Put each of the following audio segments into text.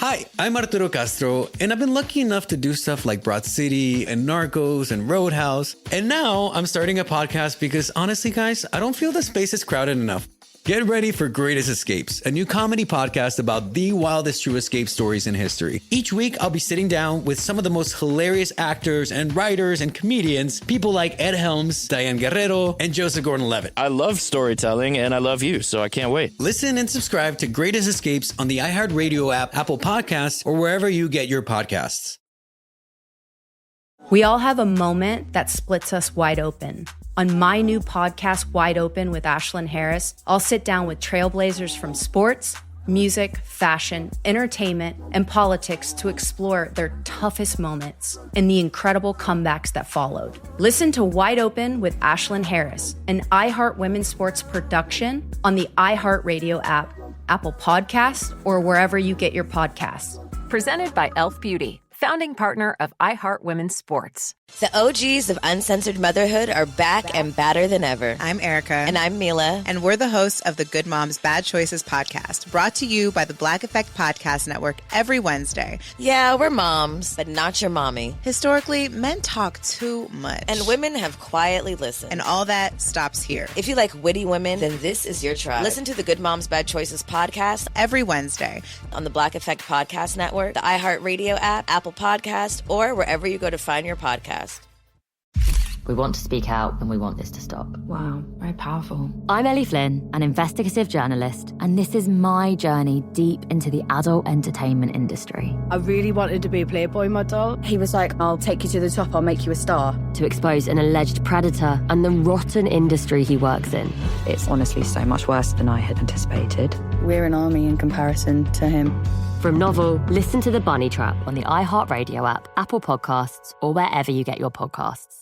Hi, I'm Arturo Castro, and I've been lucky enough to do stuff like Broad City and Narcos and Roadhouse. And now I'm starting a podcast because honestly, guys, I don't feel the space is crowded enough. Get ready for Greatest Escapes, a new comedy podcast about the wildest true escape stories in history. Each week, I'll be sitting down with some of the most hilarious actors and writers and comedians, people like Ed Helms, Diane Guerrero, and Joseph Gordon-Levitt. I love storytelling, and I love you, so I can't wait. Listen and subscribe to Greatest Escapes on the iHeartRadio app, Apple Podcasts, or wherever you get your podcasts. We all have a moment that splits us wide open. On my new podcast, Wide Open with Ashlyn Harris, I'll sit down with trailblazers from sports, music, fashion, entertainment, and politics to explore their toughest moments and the incredible comebacks that followed. Listen to Wide Open with Ashlyn Harris, an iHeart Women's Sports production on the iHeartRadio app, Apple Podcasts, or wherever you get your podcasts. Presented by Elf Beauty, founding partner of iHeart Women's Sports. The OGs of Uncensored Motherhood are back and badder than ever. I'm Erica. And I'm Mila. And we're the hosts of the Good Moms, Bad Choices podcast, brought to you by the Black Effect Podcast Network every Wednesday. Yeah, we're moms, but not your mommy. Historically, men talk too much. And women have quietly listened. And all that stops here. If you like witty women, then this is your tribe. Listen to the Good Moms, Bad Choices podcast every Wednesday on the Black Effect Podcast Network, the iHeartRadio app, Apple Podcast, or wherever you go to find your podcast. We want to speak out and we want this to stop. Wow, very powerful. I'm Ellie Flynn, an investigative journalist, and this is my journey deep into the adult entertainment industry. I really wanted to be a Playboy model. He was like, I'll take you to the top, I'll make you a star. To expose an alleged predator and the rotten industry he works in. It's honestly so much worse than I had anticipated. We're an army in comparison to him. From Novel, listen to The Bunny Trap on the iHeartRadio app, Apple Podcasts, or wherever you get your podcasts.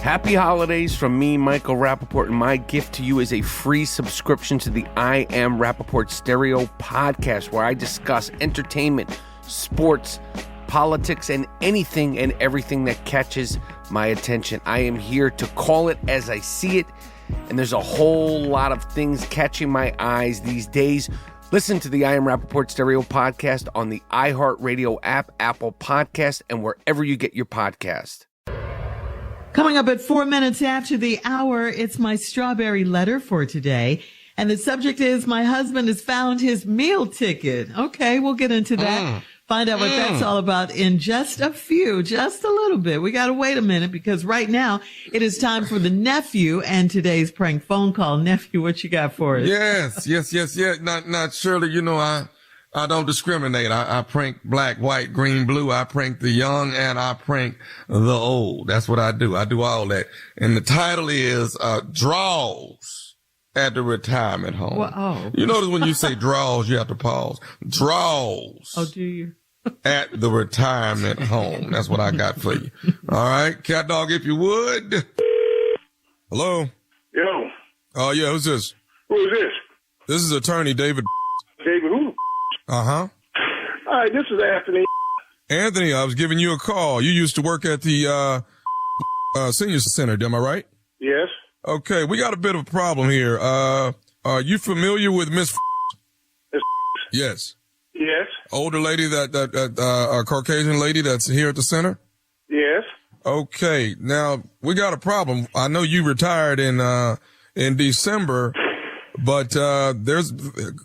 Happy holidays from me, Michael Rappaport, and my gift to you is a free subscription to the I Am Rappaport Stereo podcast, where I discuss entertainment, sports, politics, and anything and everything that catches my attention. I am here to call it as I see it, and there's a whole lot of things catching my eyes these days. Listen to the I Am Rappaport Stereo podcast on the iHeartRadio app, Apple Podcast, and wherever you get your podcast. Coming up at 4 minutes after the hour, it's my strawberry letter for today. And the subject is, my husband has found his meal ticket. Okay, we'll get into that. Find out what that's all about in just a little bit. We got to wait a minute because right now it is time for the Nephew and today's prank phone call. Nephew, what you got for us? Yes. Not Shirley, you know, I don't discriminate. I prank black, white, green, blue. I prank the young and I prank the old. That's what I do. I do all that. And the title is, Draws at the Retirement Home. Well, oh. You notice when you say draws, you have to pause. Draws. Oh, do you? At the retirement home. That's what I got for you. All right. Cat dog, if you would. Hello? Yo. Oh, yeah. Who's this? Who is this? This is attorney David. David who? Uh-huh. All right, this is Anthony. Anthony, I was giving you a call. You used to work at the senior center, am I right? Yes. Okay, we got a bit of a problem here. Are you familiar with Miss Yes. Yes. Older lady a Caucasian lady that's here at the center? Yes. Okay, now we got a problem. I know you retired in December, but there's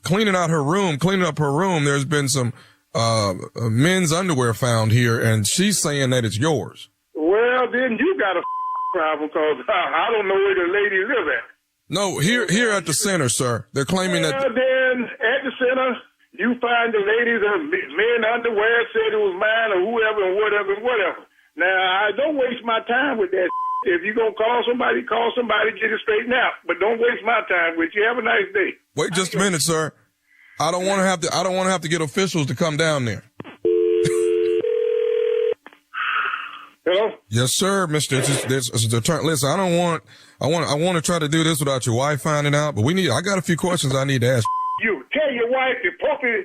cleaning up her room. There's been some men's underwear found here, and she's saying that it's yours. Well, then you got a problem because I don't know where the lady live at. No, here at the center, sir. They're claiming that. Then at the center, you find the ladies men underwear said it was mine or whoever and whatever. Now I don't waste my time with that. If you're going to call somebody, get it straightened out. But don't waste my time with you. Have a nice day. Wait just a minute, sir. I don't want to have to get officials to come down there. Hello? Yes, sir, Mr. This is the turn. Listen, I want to try to do this without your wife finding out, but I got a few questions I need to ask. You tell your wife to puppy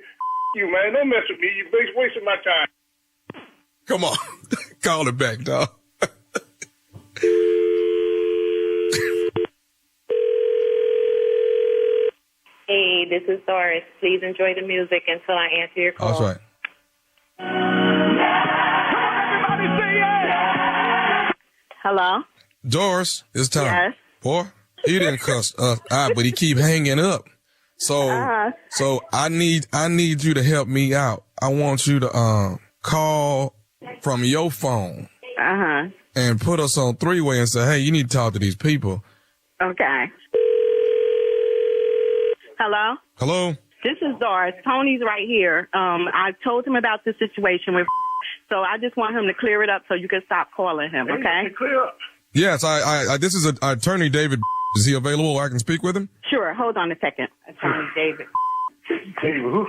you, man. Don't mess with me. You're wasting my time. Come on. Call it back, dog. Hey, this is Doris. Please enjoy the music until I answer your call. That's right. Hello? Doris, it's time. Yes. Boy, he didn't cuss us out, but he keep hanging up. So I need you to help me out. I want you to call from your phone and put us on three-way and say, hey, you need to talk to these people. Okay. Hello? Hello? This is Doris. Tony's right here. I told him about the situation with so I just want him to clear it up so you can stop calling him, okay? Clear up. Yes, I this is attorney David. Is he available? I can speak with him? Sure. Hold on a second. Attorney David. David, who?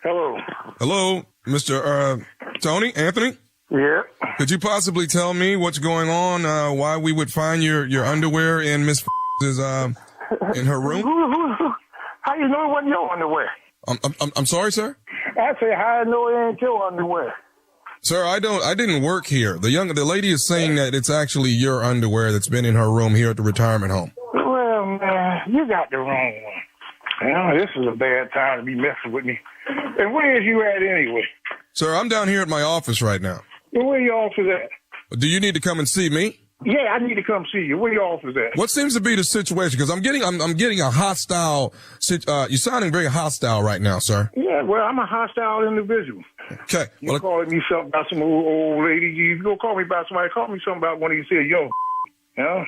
Hello. Hello, Mr. Tony, Anthony? Yeah. Could you possibly tell me what's going on, why we would find your underwear in Miss in her room? How you know it wasn't your underwear? I'm sorry, sir? I say, how I know it ain't your underwear? Sir, I didn't work here. The lady is saying that it's actually your underwear that's been in her room here at the retirement home. Well, man, you got the wrong one. You know, this is a bad time to be messing with me. And where is you at anyway? Sir, I'm down here at my office right now. And where your office at? Do you need to come and see me? Yeah, I need to come see you. Where your office at? What seems to be the situation? Because I'm getting a hostile. You're sounding very hostile right now, sir. Yeah, well, I'm a hostile individual. Okay. You calling me something about some old lady? You go call me about somebody. Call me something about when you say yo. You know?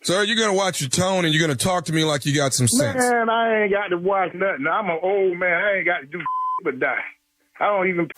Sir, you're gonna watch your tone and you're gonna talk to me like you got some sense. Man, I ain't got to watch nothing. I'm an old man. I ain't got to do but die. I don't even.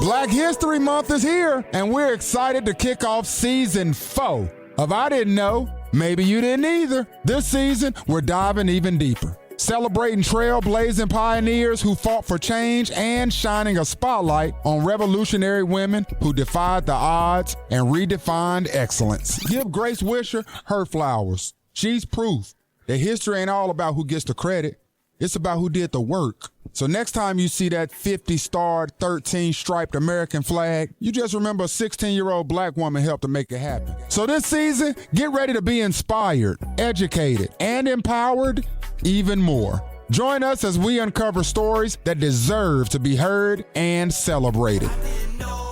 Black History Month is here, and we're excited to kick off season 4 of I Didn't Know, Maybe You Didn't Either. This season, we're diving even deeper, celebrating trailblazing pioneers who fought for change and shining a spotlight on revolutionary women who defied the odds and redefined excellence. Give Grace Wisher her flowers. She's proof that history ain't all about who gets the credit. It's about who did the work. So next time you see that 50-starred, 13-striped American flag, you just remember a 16-year-old black woman helped to make it happen. So this season, get ready to be inspired, educated, and empowered even more. Join us as we uncover stories that deserve to be heard and celebrated.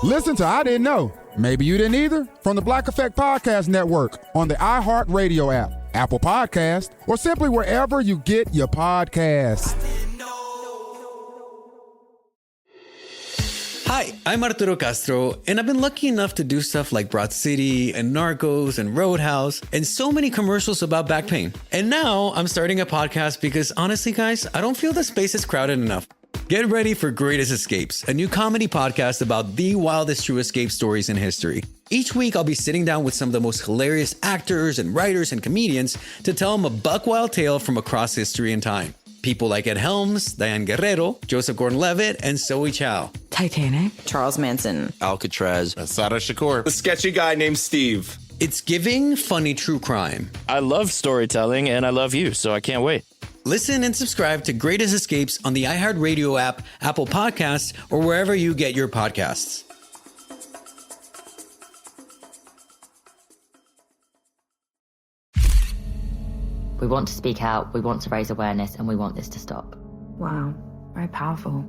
Listen to I Didn't Know, Maybe You Didn't Either from the Black Effect Podcast Network on the iHeartRadio app, Apple Podcast, or simply wherever you get your podcasts. Hi, I'm Arturo Castro, and I've been lucky enough to do stuff like Broad City and Narcos and Roadhouse and so many commercials about back pain. And now I'm starting a podcast because honestly, guys, I don't feel the space is crowded enough. Get ready for Greatest Escapes, a new comedy podcast about the wildest true escape stories in history. Each week, I'll be sitting down with some of the most hilarious actors and writers and comedians to tell them a buck-wild tale from across history and time. People like Ed Helms, Diane Guerrero, Joseph Gordon-Levitt, and Zoe Chow. Titanic, Charles Manson, Alcatraz, Sada Shakur, the sketchy guy named Steve. It's giving funny true crime. I love storytelling, and I love you, so I can't wait. Listen and subscribe to Greatest Escapes on the iHeartRadio app, Apple Podcasts, or wherever you get your podcasts. We want to speak out, we want to raise awareness, and we want this to stop. Wow, very powerful.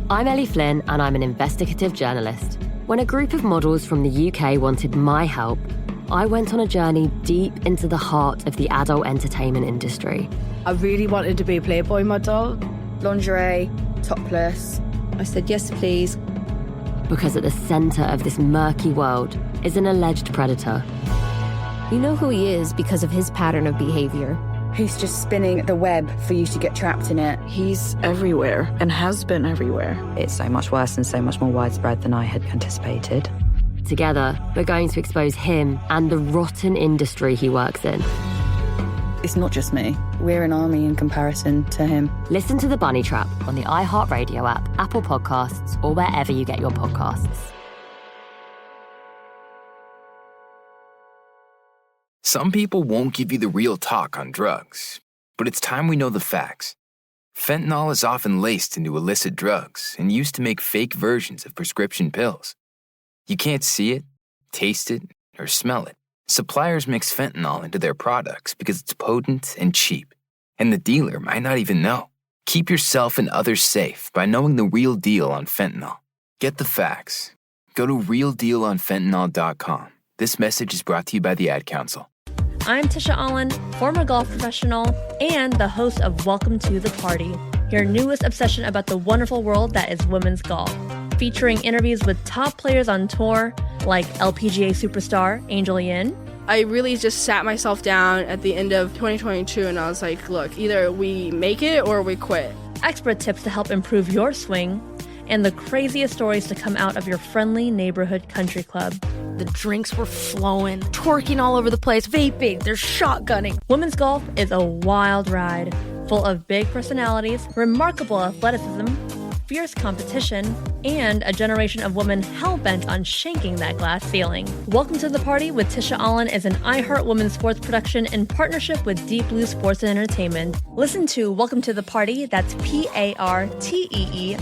I'm Ellie Flynn, and I'm an investigative journalist. When a group of models from the UK wanted my help, I went on a journey deep into the heart of the adult entertainment industry. I really wanted to be a Playboy model. Lingerie, topless. I said, yes, please. Because at the centre of this murky world is an alleged predator. You know who he is because of his pattern of behavior. He's just spinning the web for you to get trapped in it. He's everywhere and has been everywhere. It's so much worse and so much more widespread than I had anticipated. Together, we're going to expose him and the rotten industry he works in. It's not just me. We're an army in comparison to him. Listen to The Bunny Trap on the iHeartRadio app, Apple Podcasts, or wherever you get your podcasts. Some people won't give you the real talk on drugs, but it's time we know the facts. Fentanyl is often laced into illicit drugs and used to make fake versions of prescription pills. You can't see it, taste it, or smell it. Suppliers mix fentanyl into their products because it's potent and cheap. And the dealer might not even know. Keep yourself and others safe by knowing the real deal on fentanyl. Get the facts. Go to realdealonfentanyl.com. This message is brought to you by the Ad Council. I'm Tisha Allen, former golf professional and the host of Welcome to the Party, your newest obsession about the wonderful world that is women's golf. Featuring interviews with top players on tour like LPGA superstar Angel Yin. I really just sat myself down at the end of 2022 and I was like, look, either we make it or we quit. Expert tips to help improve your swing, and the craziest stories to come out of your friendly neighborhood country club. The drinks were flowing, twerking all over the place, vaping, they're shotgunning. Women's golf is a wild ride, full of big personalities, remarkable athleticism, fierce competition, and a generation of women hell-bent on shanking that glass ceiling. Welcome to the Party with Tisha Allen is an iHeart Women's Sports production in partnership with Deep Blue Sports and Entertainment. Listen to Welcome to the Party, that's PARTEE,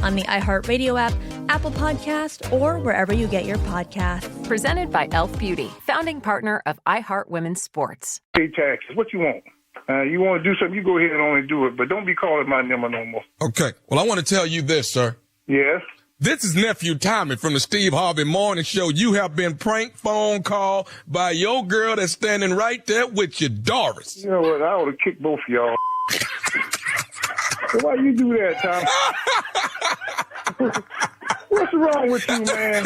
on the iHeart Radio app, Apple Podcast, or wherever you get your podcasts. Presented by Elf Beauty, founding partner of iHeart Women's Sports. Pay taxes. What you want? You want to do something, you go ahead and only do it, but don't be calling my number no more. Okay. Well, I want to tell you this, sir. Yes? This is Nephew Tommy from the Steve Harvey Morning Show. You have been prank phone called by your girl that's standing right there with you, Doris. You know what? I ought to kick both of y'all. Why you do that, Tom? What's wrong with you, man?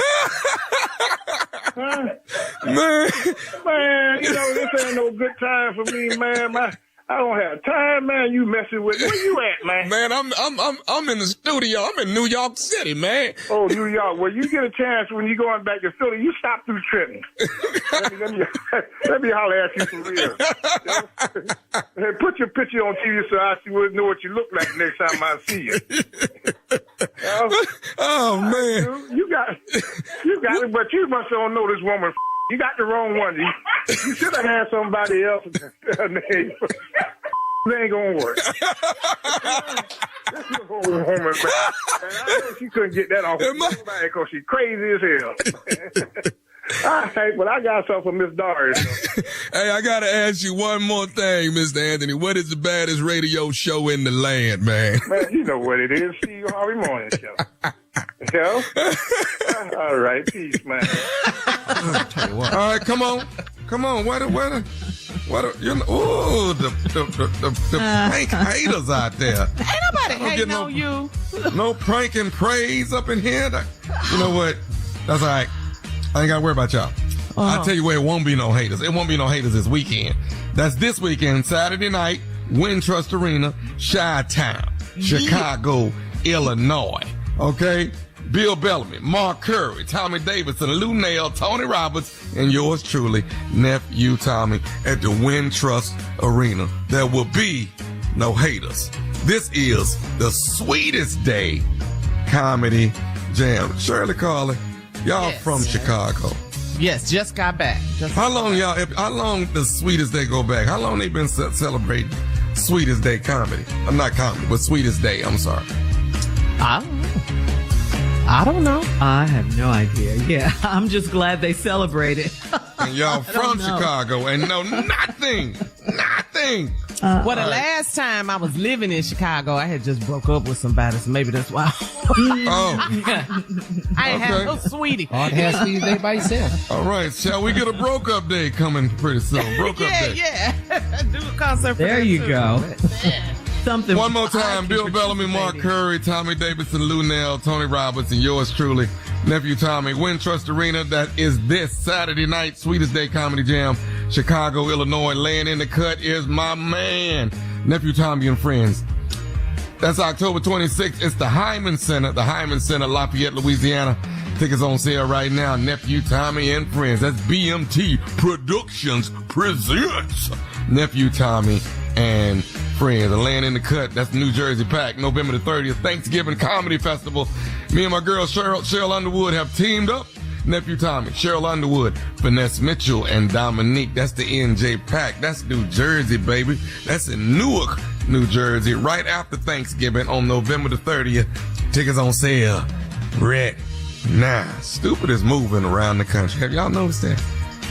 Huh? Man, you know, this ain't no good time for me, man. I don't have time, man. You messing with me. Where you at, man? Man, I'm in the studio. I'm in New York City, man. Oh, New York. Well, you get a chance when you going back to Philly. You stop through Trenton. let me holler at you for real. Hey, put your picture on TV so I know what you look like next time I see you. Oh man, you got it, but you must don't know this woman. You got the wrong one. You should have had somebody else. It ain't gonna work. This old woman, man. And I know she couldn't get that off nobody because she's crazy as hell. All right, but I got something for Miss Doris. Hey, I gotta ask you one more thing, Mr. Anthony. What is the baddest radio show in the land, man? Man, you know what it is. Steve Harvey Morning Show. Show? All right, peace, man. Tell you what. All right, come on. What you know? Ooh, the prank haters out there. Ain't nobody hating on you. No prank and praise up in here. You know what? That's all right. I ain't got to worry about y'all. I'll tell you where it won't be no haters. It won't be no haters this weekend. That's this weekend, Saturday night, Wintrust Arena, Chi-Town, Chicago, Illinois. Okay? Bill Bellamy, Mark Curry, Tommy Davidson, Lou Nail, Tony Roberts, and yours truly, Nephew Tommy, at the Wintrust Arena. There will be no haters. This is the sweetest day comedy jam. Shirley Carly, y'all from Chicago. Yes, just got back. How long the sweetest day go back? How long they been celebrating sweetest day comedy? Not comedy, but sweetest day, I'm sorry. I don't know. I have no idea. Yeah, I'm just glad they celebrated. And y'all from Chicago and know nothing. Well, the last time I was living in Chicago, I had just broke up with somebody, so maybe that's why. I ain't had no sweetie. Oh, it has to be day by yourself. All right, shall we get a broke up day coming pretty soon? Broke up day. Yeah. Do a concert for there you too. go. Something. One more time, Bill Bellamy, Mark Curry, Tommy Davidson, Lou Nell, Tony Roberts, and yours truly, Nephew Tommy. Wintrust Arena, that is this Saturday night, Sweetest Day Comedy Jam, Chicago, Illinois. Laying in the cut is my man, Nephew Tommy and Friends. That's October 26th. It's the Hyman Center, Lafayette, Louisiana. Tickets on sale right now. Nephew Tommy and Friends. That's BMT Productions presents Nephew Tommy and Friends. And Laying in the Cut, that's New Jersey Pack, November the 30th, Thanksgiving Comedy Festival. Me and my girl Cheryl Underwood have teamed up. Nephew Tommy, Cheryl Underwood, Vanessa Mitchell, and Dominique. That's the NJ Pack. That's New Jersey, baby. That's in Newark, New Jersey, right after Thanksgiving on November the 30th. Tickets on sale. Red. Nah, stupid is moving around the country. Have y'all noticed that?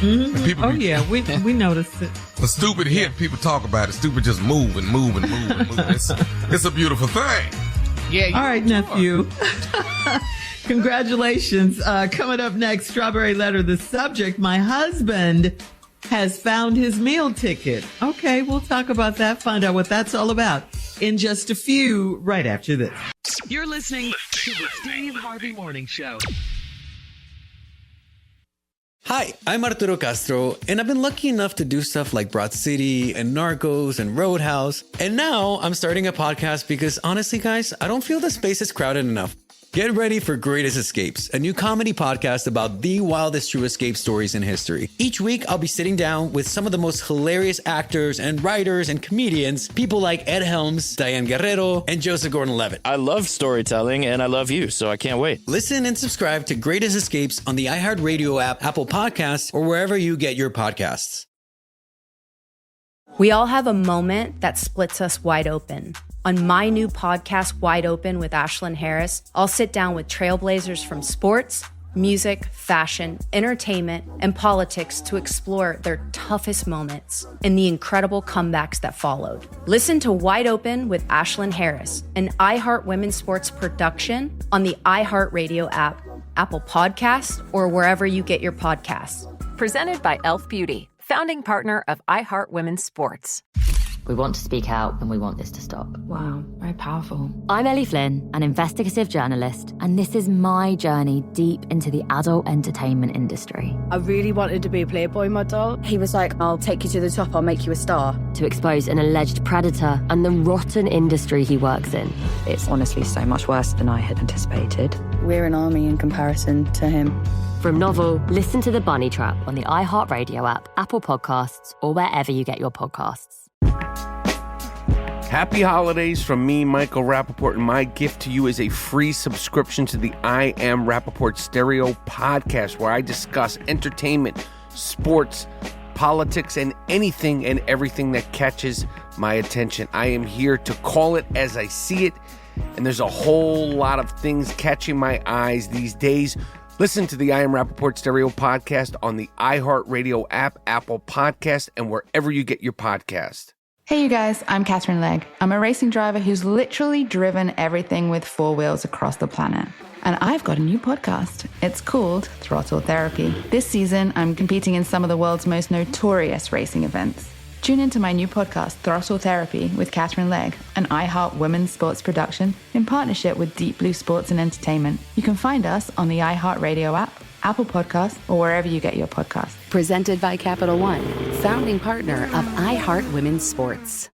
Mhm. And people Oh, be- yeah, we noticed it. The stupid hit, people talk about it. Stupid just move and move and move and move. It's a beautiful thing. Yeah. All right, nephew. Congratulations. Coming up next, Strawberry Letter. The subject, my husband has found his meal ticket. Okay, we'll talk about that, find out what that's all about in just a few, right after this. You're listening to the Steve Harvey Morning Show. Hi, I'm Arturo Castro, and I've been lucky enough to do stuff like Broad City and Narcos and Roadhouse. And now I'm starting a podcast because honestly, guys, I don't feel the space is crowded enough. Get ready for Greatest Escapes, a new comedy podcast about the wildest true escape stories in history. Each week, I'll be sitting down with some of the most hilarious actors and writers and comedians, people like Ed Helms, Diane Guerrero, and Joseph Gordon-Levitt. I love storytelling, and I love you, so I can't wait. Listen and subscribe to Greatest Escapes on the iHeartRadio app, Apple Podcasts, or wherever you get your podcasts. We all have a moment that splits us wide open. On my new podcast, Wide Open with Ashlyn Harris, I'll sit down with trailblazers from sports, music, fashion, entertainment, and politics to explore their toughest moments and the incredible comebacks that followed. Listen to Wide Open with Ashlyn Harris, an iHeart Women's Sports production on the iHeartRadio app, Apple Podcasts, or wherever you get your podcasts. Presented by Elf Beauty, founding partner of iHeart Women's Sports. We want to speak out and we want this to stop. Wow, very powerful. I'm Ellie Flynn, an investigative journalist, and this is my journey deep into the adult entertainment industry. I really wanted to be a Playboy model. He was like, I'll take you to the top, I'll make you a star. To expose an alleged predator and the rotten industry he works in. It's honestly so much worse than I had anticipated. We're an army in comparison to him. From Novel, listen to The Bunny Trap on the iHeartRadio app, Apple Podcasts, or wherever you get your podcasts. Happy holidays from me, Michael Rappaport, and my gift to you is a free subscription to the I Am Rappaport Stereo podcast, where I discuss entertainment, sports, politics, and anything and everything that catches my attention. I am here to call it as I see it, and there's a whole lot of things catching my eyes these days. Listen to the I Am Rappaport Stereo podcast on the iHeartRadio app, Apple Podcast, and wherever you get your podcast. Hey you guys, I'm Catherine Legg. I'm a racing driver who's literally driven everything with four wheels across the planet. And I've got a new podcast. It's called Throttle Therapy. This season, I'm competing in some of the world's most notorious racing events. Tune into my new podcast, Throttle Therapy, with Catherine Legg, an iHeart Women's Sports production in partnership with Deep Blue Sports and Entertainment. You can find us on the iHeartRadio app, Apple Podcasts, or wherever you get your podcasts. Presented by Capital One, founding partner of iHeart Women's Sports.